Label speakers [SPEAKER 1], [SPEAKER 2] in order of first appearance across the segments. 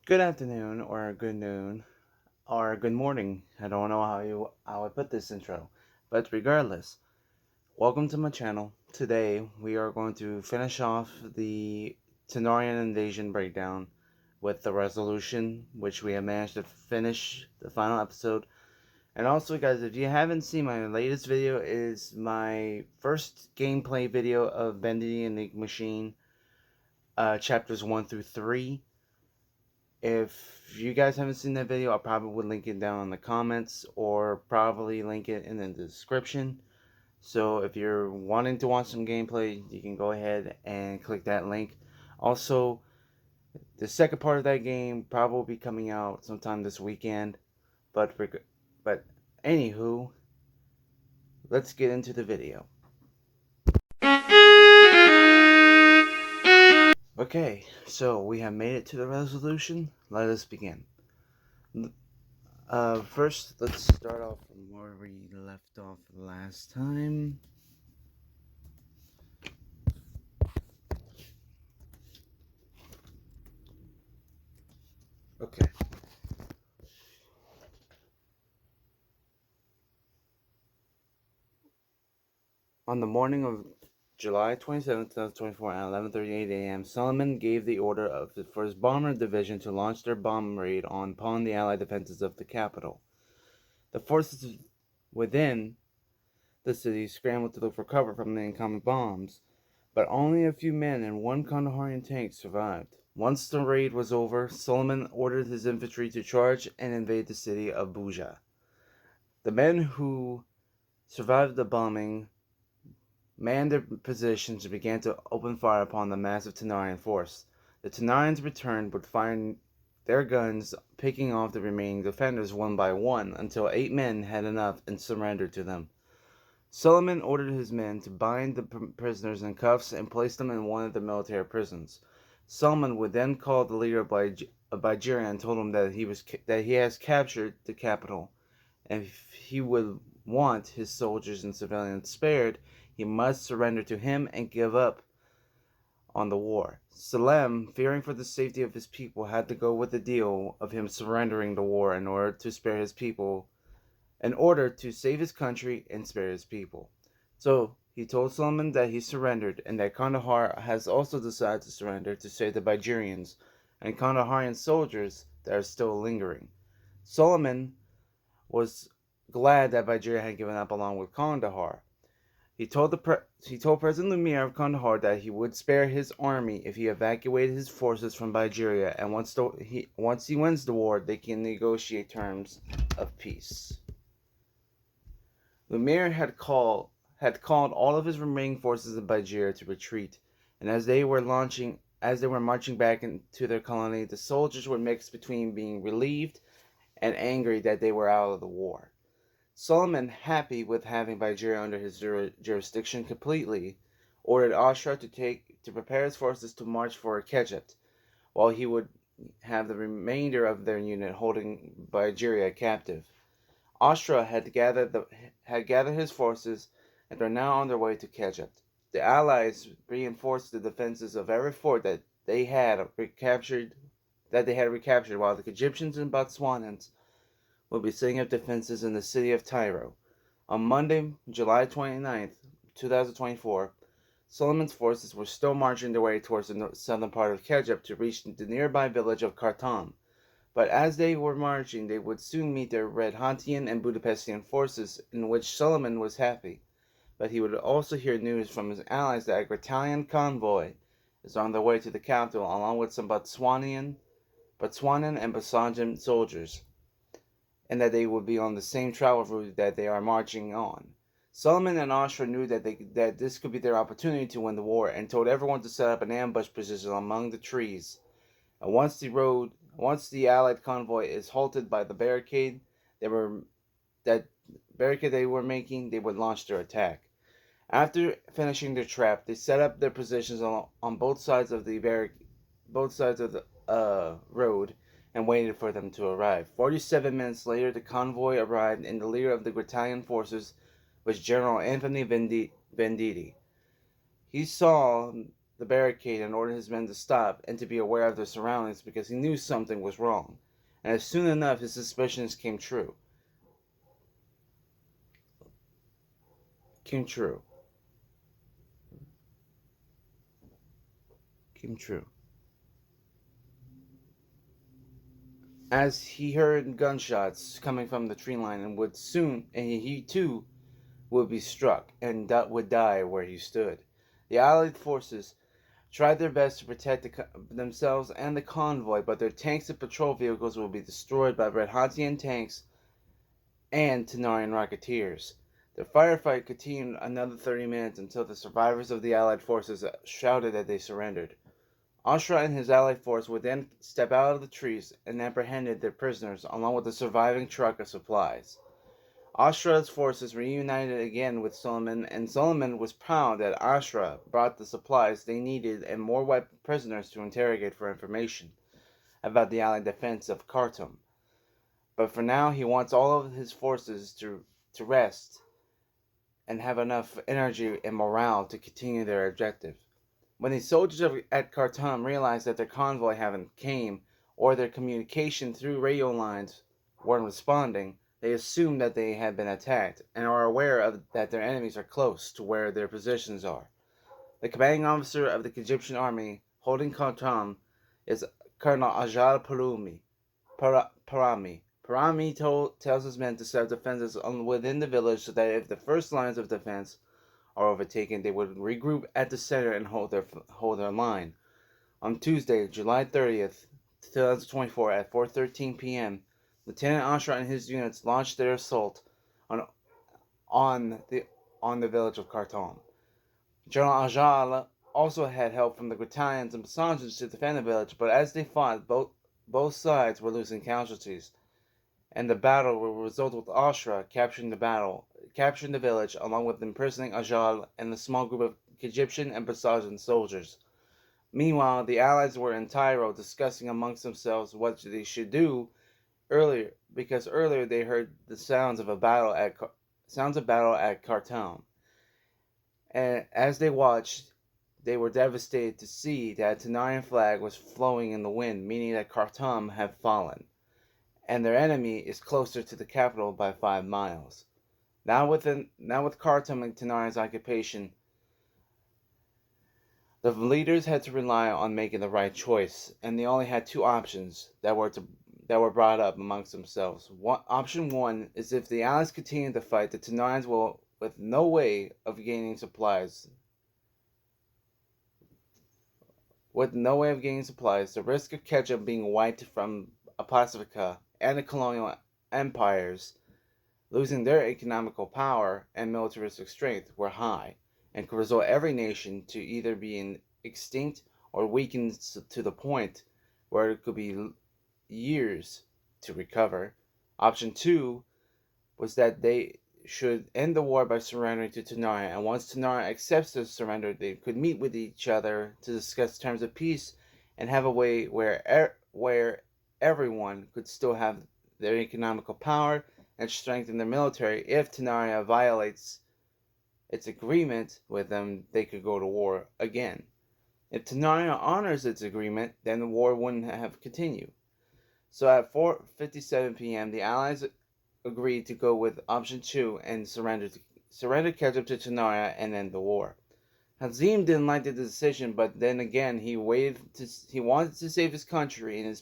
[SPEAKER 1] Good afternoon, or good noon, or good morning. I don't know how I put this intro, but regardless, welcome to my channel. Today we are going to finish off the Tanarian invasion breakdown with the resolution, which we have managed to finish the final episode. And also, guys, if you haven't seen my latest video, it is my first gameplay video of Bendy the Enigma Machine, chapters 1 through 3. If you guys haven't seen that video, I'll probably link it down in the comments or probably link it in the description. So if you're wanting to watch some gameplay, you can go ahead and click that link. Also, the second part of that game probably will be coming out sometime this weekend. But anywho, let's get into the video. Okay, so we have made it to the resolution. Let us begin. First, let's start off from where we left off last time. Okay. On the morning of July 27th, 2024 at 11:38 a.m., Solomon gave the order for his bomber division to launch their bomb raid upon the Allied defenses of the capital. The forces within the city scrambled to look for cover from the incoming bombs, but only a few men and one Kandaharian tank survived. Once the raid was over, Solomon ordered his infantry to charge and invade the city of Buja. The men who survived the bombing manned their positions and began to open fire upon the massive Tanarian force. The Tanarians returned with firing their guns, picking off the remaining defenders one by one until 8 men had enough and surrendered to them. Solomon ordered his men to bind the prisoners in cuffs and place them in one of the military prisons. Solomon would then call the leader of Nigeria and told him that he has captured the capital, and if he would want his soldiers and civilians spared, he must surrender to him and give up on the war. Salem, fearing for the safety of his people, had to go with the deal of him surrendering the war in order to spare his people in order to save his country and spare his people. So he told Solomon that he surrendered and that Kandahar has also decided to surrender to save the Nigerians and Kandaharian soldiers that are still lingering. Solomon was glad that Nigeria had given up along with Kandahar. He told President Lumiere of Kandahar that he would spare his army if he evacuated his forces from Nigeria, and once he wins the war, they can negotiate terms of peace. Lumiere had called all of his remaining forces in Nigeria to retreat, and as they were marching back into their colony, the soldiers were mixed between being relieved and angry that they were out of the war. Solomon, happy with having Nigeria under his jurisdiction completely, ordered Ashra to prepare his forces to march for Egypt, while he would have the remainder of their unit holding Nigeria captive. Ashra had gathered his forces and are now on their way to Egypt. The Allies reinforced the defenses of every fort that they had recaptured, while the Egyptians and Botswanans will be setting up defenses in the city of Tyro. On Monday, July 29th, 2024, Solomon's forces were still marching their way towards the southern part of Egypt to reach the nearby village of Khartoum. But as they were marching, they would soon meet their Red Hantian and Budapestian forces, in which Solomon was happy. But he would also hear news from his allies that a Italian convoy is on their way to the capital, along with some Botswanan and Basanjan soldiers, and that they would be on the same travel route that they are marching on. Solomon and Ashra knew that this could be their opportunity to win the war, and told everyone to set up an ambush position among the trees. And once the Allied convoy is halted by the barricade they were making, they would launch their attack. After finishing their trap, they set up their positions on both sides of the road and waited for them to arrive. 47 minutes later, the convoy arrived, and the leader of the Italian forces was General Anthony Venditti. He saw the barricade and ordered his men to stop and to be aware of their surroundings because he knew something was wrong. And as soon enough, his suspicions came true. Came true. Came true. As he heard gunshots coming from the tree line and he too would be struck and would die where he stood. The Allied forces tried their best to protect themselves and the convoy, but their tanks and patrol vehicles would be destroyed by Red Hantian tanks and Tanarian rocketeers. The firefight continued another 30 minutes until the survivors of the Allied forces shouted that they surrendered. Ashra and his allied force would then step out of the trees and apprehended their prisoners along with the surviving truck of supplies. Ashra's forces reunited again with Suleiman, and Suleiman was proud that Ashra brought the supplies they needed and more prisoners to interrogate for information about the Allied defense of Khartoum. But for now, he wants all of his forces to rest and have enough energy and morale to continue their objective. When the soldiers at Khartoum realized that their convoy haven't came or their communication through radio lines weren't responding, they assume that they had been attacked and are aware that their enemies are close to where their positions are. The commanding officer of the Egyptian army holding Khartoum is Colonel Ajal Parami. Parami tells his men to set up defenses within the village so that if the first lines of defense are overtaken, they would regroup at the center and hold their line. On Tuesday, July 30th, 2024, at 4:13 p.m., Lieutenant Ashra and his units launched their assault on the village of Khartoum. General Ajal also had help from the battalions and battalions to defend the village, but as they fought, both sides were losing casualties, and the battle will result with Ashra capturing the village along with imprisoning Ajal and a small group of Egyptian and Bassajan soldiers. Meanwhile, the Allies were in Tyro discussing amongst themselves what they should do because earlier they heard the sounds of battle at Khartoum. And as they watched, they were devastated to see that a Tanarian flag was flowing in the wind, meaning that Khartoum had fallen, and their enemy is closer to the capital by 5 miles. Now with Khartoum and Tanarian's occupation, the leaders had to rely on making the right choice, and they only had two options that were brought up amongst themselves. Option one is if the Allies continue the fight, the Tanarians will, with no way of gaining supplies, the risk of Ketchup being wiped from Pacifica and the colonial empires losing their economical power and militaristic strength were high, and could result every nation to either be extinct or weakened to the point where it could be years to recover. Option 2 was that they should end the war by surrendering to Tanarian, and once Tanarian accepts the surrender, they could meet with each other to discuss terms of peace and have a way where everyone could still have their economical power and strengthen their military. If Tanarian violates its agreement with them, they could go to war again. If Tanarian honors its agreement, then the war wouldn't have continued. So at 4:57 p.m., the Allies agreed to go with option 2 and surrender Ketchup to Tanarian and end the war. Hazim didn't like the decision, but then again he wanted to save his country and his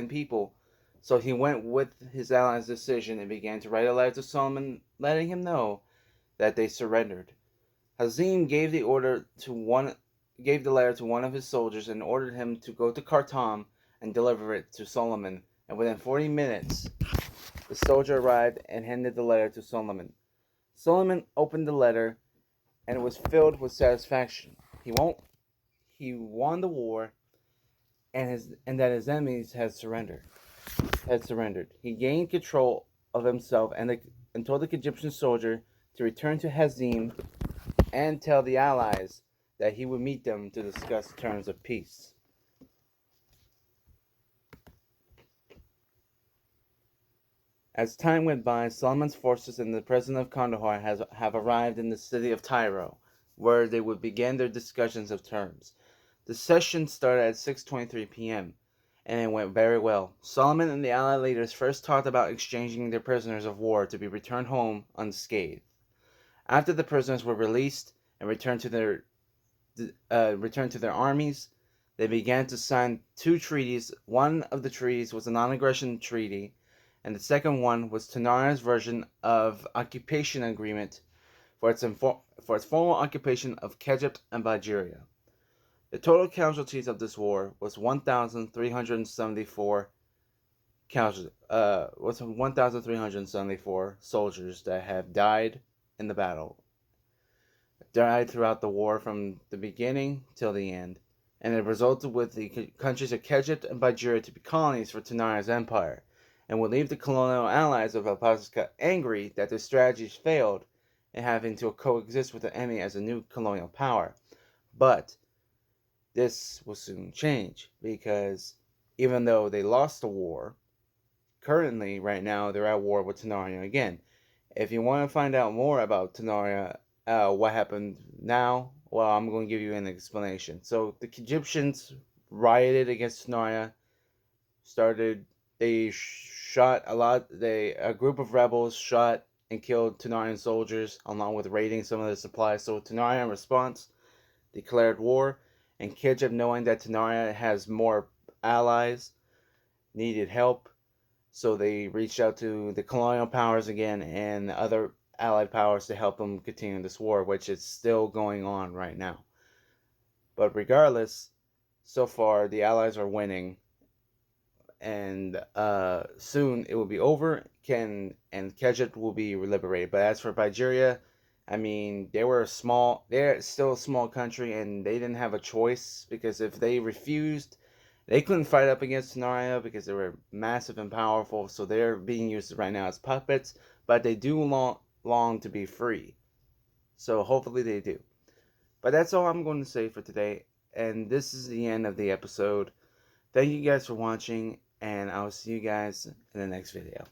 [SPEAKER 1] people, so he went with his allies' decision and began to write a letter to Solomon, letting him know that they surrendered. Hazim gave the letter to one of his soldiers and ordered him to go to Khartoum and deliver it to Solomon. And within 40 minutes, the soldier arrived and handed the letter to Solomon. Solomon opened the letter, and it was filled with satisfaction. He won the war, and that his enemies had surrendered. He gained control of himself and told the Egyptian soldier to return to Hazim and tell the Allies that he would meet them to discuss terms of peace. As time went by, Solomon's forces and the president of Kandahar have arrived in the city of Tyro, where they would begin their discussions of terms. The session started at 6:23 p.m. and it went very well. Solomon and the Allied leaders first talked about exchanging their prisoners of war to be returned home unscathed. After the prisoners were released and returned to their armies, they began to sign two treaties. One of the treaties was a non-aggression treaty, and the second one was Tanarian's version of occupation agreement for its formal occupation of Kegypt and Bulgaria. The total casualties of this war was 1,374 soldiers that have died in the battle, died throughout the war from the beginning till the end, and it resulted with the countries of Kegypt and Bulgaria to be colonies for Tanari's empire, and would leave the colonial allies of Alpaca angry that their strategies failed in having to coexist with the enemy as a new colonial power. But this will soon change, because even though they lost the war, currently, right now, they're at war with Tanarian again. If you want to find out more about Tanarian, what happened now, well, I'm going to give you an explanation. So the Egyptians rioted against Tanarian, they shot a group of rebels shot and killed Tanarian soldiers, along with raiding some of the supplies. So Tanarian, in response, declared war, and Kegypt, knowing that Tanarian has more allies, needed help, so they reached out to the colonial powers again and other allied powers to help them continue this war, which is still going on right now. But regardless, so far the allies are winning, and soon it will be over. And Kegypt will be liberated. But as for Bulgaria, I mean, they're still a small country, and they didn't have a choice, because if they refused, they couldn't fight up against Tanarian because they were massive and powerful. So they're being used right now as puppets, but they do long to be free. So hopefully they do. But that's all I'm going to say for today, and this is the end of the episode. Thank you guys for watching, and I'll see you guys in the next video.